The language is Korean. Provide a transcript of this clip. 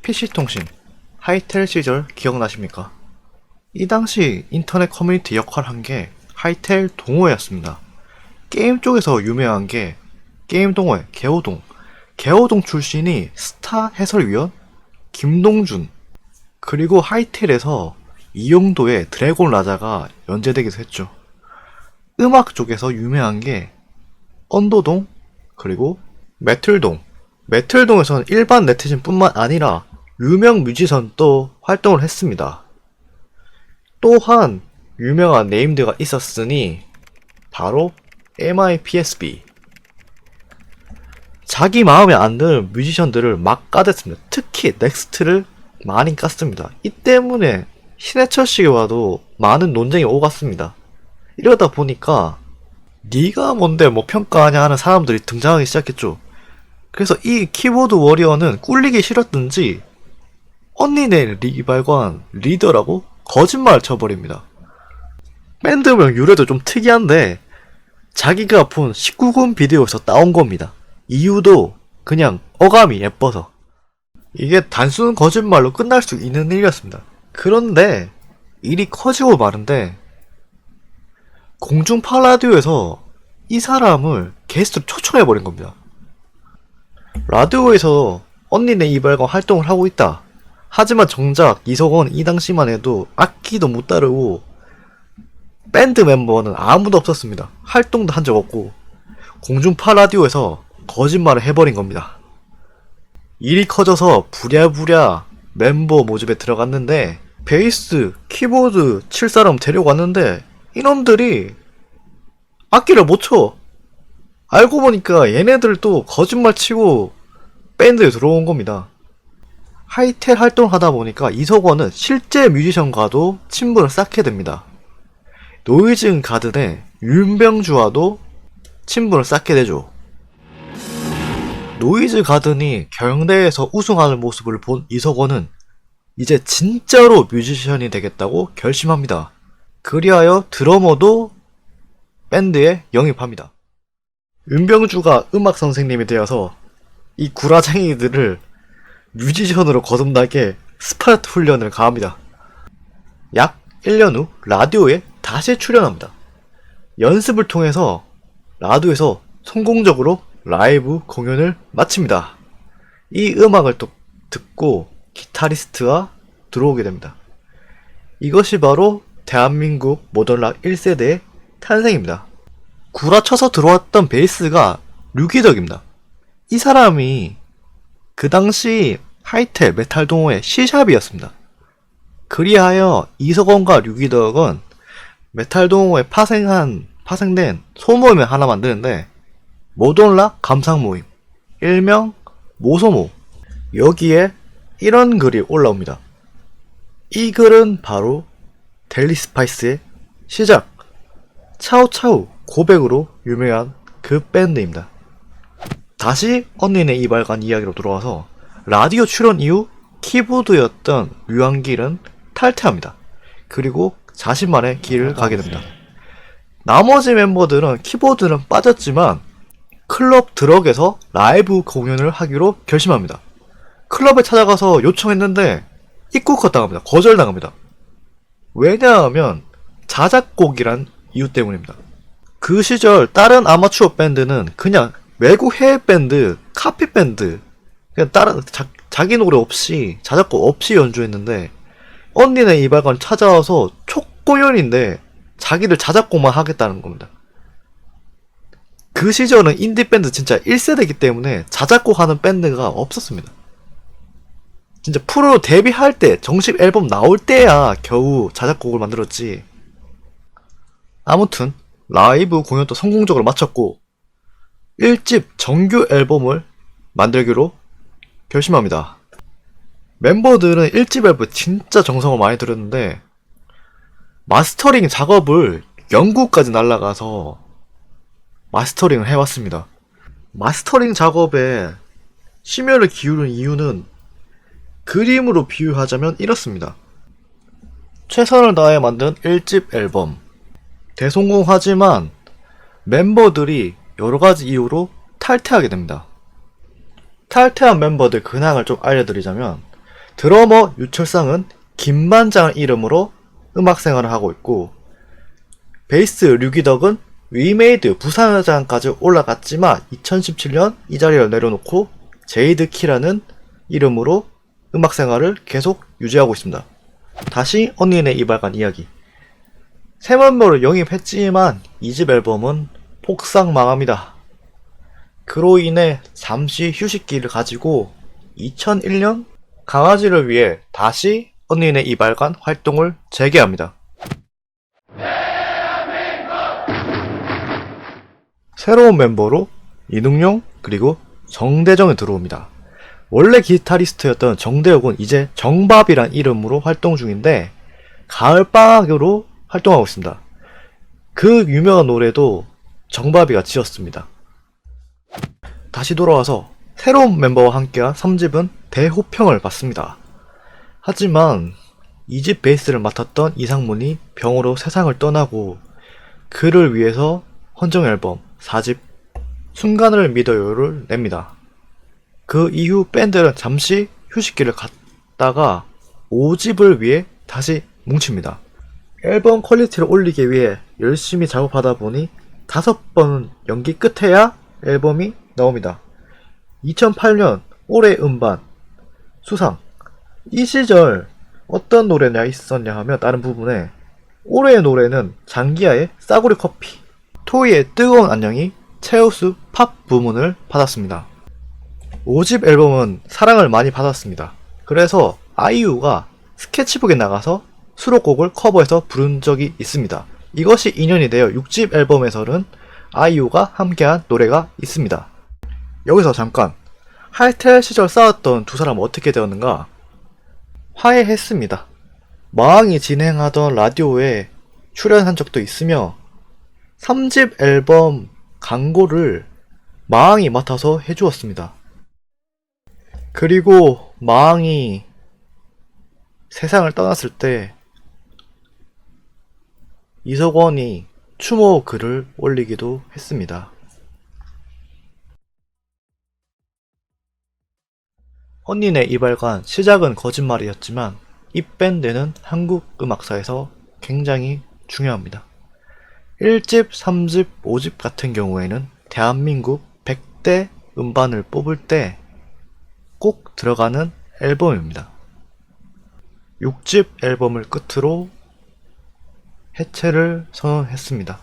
PC통신, 하이텔 시절 기억나십니까? 이 당시 인터넷 커뮤니티 역할을 한 게 하이텔 동호회였습니다. 게임 쪽에서 유명한 게 게임 동호회 개호동, 개호동 출신이 스타 해설위원 김동준, 그리고 하이텔에서 이용도의 드래곤 라자가 연재되기도 했죠. 음악 쪽에서 유명한 게 언더동, 그리고 메틀동. 메틀동에서는 일반 네티즌 뿐만 아니라 유명 뮤지션도 활동을 했습니다. 또한 유명한 네임드가 있었으니 바로 MIPSB. 자기 마음에 안 드는 뮤지션들을 막 까댔습니다. 특히 넥스트를 많이 깠습니다. 이 때문에 신해철 씨가 와도 많은 논쟁이 오갔습니다. 이러다 보니까 네가 뭔데 뭐 평가하냐 하는 사람들이 등장하기 시작했죠. 그래서 이 키보드 워리어는 꿀리기 싫었든지 언니네 리발관 리더라고 거짓말을 쳐버립니다. 밴드명 유래도 좀 특이한데 자기가 본 19금 비디오에서 따온 겁니다. 이유도 그냥 어감이 예뻐서. 이게 단순 거짓말로 끝날 수 있는 일이었습니다. 그런데 일이 커지고 마는데 공중파 라디오에서 이 사람을 게스트로 초청해버린 겁니다. 라디오에서 언니네 이발관 활동을 하고 있다. 하지만 정작 이석원 이 당시만 해도 악기도 못 다루고 밴드 멤버는 아무도 없었습니다. 활동도 한 적 없고 공중파 라디오에서 거짓말을 해버린 겁니다. 일이 커져서 부랴부랴 멤버 모집에 들어갔는데 베이스, 키보드 칠 사람 데려왔는데 이놈들이 악기를 못 쳐. 알고 보니까 얘네들도 거짓말 치고 밴드에 들어온 겁니다. 하이텔 활동을 하다 보니까 이석원은 실제 뮤지션과도 친분을 쌓게 됩니다. 노이즈 가든의 윤병주와도 친분을 쌓게 되죠. 노이즈 가든이 경대에서 우승하는 모습을 본 이석원은 이제 진짜로 뮤지션이 되겠다고 결심합니다. 그리하여 드러머도 밴드에 영입합니다. 윤병주가 음악 선생님이 되어서 이 구라쟁이들을 뮤지션으로 거듭나게 스파르타 훈련을 가합니다. 약 1년 후 라디오에 다시 출연합니다. 연습을 통해서 라디오에서 성공적으로 라이브 공연을 마칩니다. 이 음악을 또 듣고 기타리스트가 들어오게 됩니다. 이것이 바로 대한민국 모던락 1세대의 탄생입니다. 구라쳐서 들어왔던 베이스가 류기덕입니다. 이 사람이 그 당시 하이텔 메탈 동호회 C샵이었습니다. 그리하여 이석원과 류기덕은 메탈 동호회 파생된 소모임을 하나 만드는데 모던락 감상 모임, 일명 모소모. 여기에 이런 글이 올라옵니다. 이 글은 바로 델리 스파이스의 시작, 차우차우 고백으로 유명한 그 밴드입니다. 다시 언니네 이발관 이야기로 돌아와서 라디오 출연 이후 키보드였던 류한길은 탈퇴합니다. 그리고 자신만의 길을 가게 됩니다. 나머지 멤버들은 키보드는 빠졌지만 클럽 드럭에서 라이브 공연을 하기로 결심합니다. 클럽에 찾아가서 요청했는데 입국허당합니다. 거절당합니다. 왜냐하면 자작곡이란 이유 때문입니다. 그 시절 다른 아마추어 밴드는 그냥 외국 해외 밴드, 카피 밴드, 그냥 다른 자기 노래 없이 자작곡 없이 연주했는데 언니네 이발관 찾아와서 촉공연인데 자기들 자작곡만 하겠다는 겁니다. 그 시절은 인디밴드 진짜 1세대이기 때문에 자작곡 하는 밴드가 없었습니다. 진짜 프로 데뷔할 때, 정식 앨범 나올 때야 겨우 자작곡을 만들었지. 아무튼 라이브 공연도 성공적으로 마쳤고 1집 정규 앨범을 만들기로 결심합니다. 멤버들은 1집 앨범 진짜 정성을 많이 들였는데 마스터링 작업을 영국까지 날아가서 마스터링을 해왔습니다. 마스터링 작업에 심혈을 기울인 이유는 그림으로 비유하자면 이렇습니다. 최선을 다해 만든 1집 앨범. 대성공하지만 멤버들이 여러가지 이유로 탈퇴하게 됩니다. 탈퇴한 멤버들 근황을 좀 알려드리자면 드러머 유철상은 김반장 이름으로 음악 생활을 하고 있고, 베이스 류기덕은 위메이드 부산회장까지 올라갔지만 2017년 이 자리를 내려놓고 제이드 키라는 이름으로 음악 생활을 계속 유지하고 있습니다. 다시 언니네 이발관 이야기. 새 멤버를 영입했지만 2집 앨범은 폭삭 망합니다. 그로 인해 잠시 휴식기를 가지고 2001년 강아지를 위해 다시 언니네 이발관 활동을 재개합니다. 새로운 멤버로 이능용 그리고 정대정이 들어옵니다. 원래 기타리스트였던 정대혁은 이제 정밥이란 이름으로 활동 중인데 가을방학으로 활동하고 있습니다. 그 유명한 노래도 정밥이가 지었습니다. 다시 돌아와서 새로운 멤버와 함께한 3집은 대호평을 받습니다. 하지만 2집 베이스를 맡았던 이상문이 병으로 세상을 떠나고 그를 위해서 헌정 앨범 4집 순간을 믿어요를 냅니다. 그 이후 밴드는 잠시 휴식기를 갖다가 5집을 위해 다시 뭉칩니다. 앨범 퀄리티를 올리기 위해 열심히 작업하다 보니 5번 연기 끝에야 앨범이 나옵니다. 2008년 올해 음반 수상. 이 시절 어떤 노래냐 있었냐 하면 다른 부분에 올해의 노래는 장기하의 싸구려 커피, 토이의 뜨거운 안녕이 최우수 팝 부문을 받았습니다. 5집 앨범은 사랑을 많이 받았습니다. 그래서 아이유가 스케치북에 나가서 수록곡을 커버해서 부른 적이 있습니다. 이것이 인연이 되어 6집 앨범에서는 아이유가 함께한 노래가 있습니다. 여기서 잠깐, 하이텔 시절 싸웠던 두 사람은 어떻게 되었는가? 화해했습니다. 마왕이 진행하던 라디오에 출연한 적도 있으며 3집 앨범 광고를 마왕이 맡아서 해주었습니다. 그리고 마왕이 세상을 떠났을 때 이석원이 추모 글을 올리기도 했습니다. 언니네 이발관 시작은 거짓말이었지만 이 밴드는 한국 음악사에서 굉장히 중요합니다. 1집, 3집, 5집 같은 경우에는 대한민국 100대 음반을 뽑을 때 꼭 들어가는 앨범입니다. 6집 앨범을 끝으로 해체를 선언했습니다.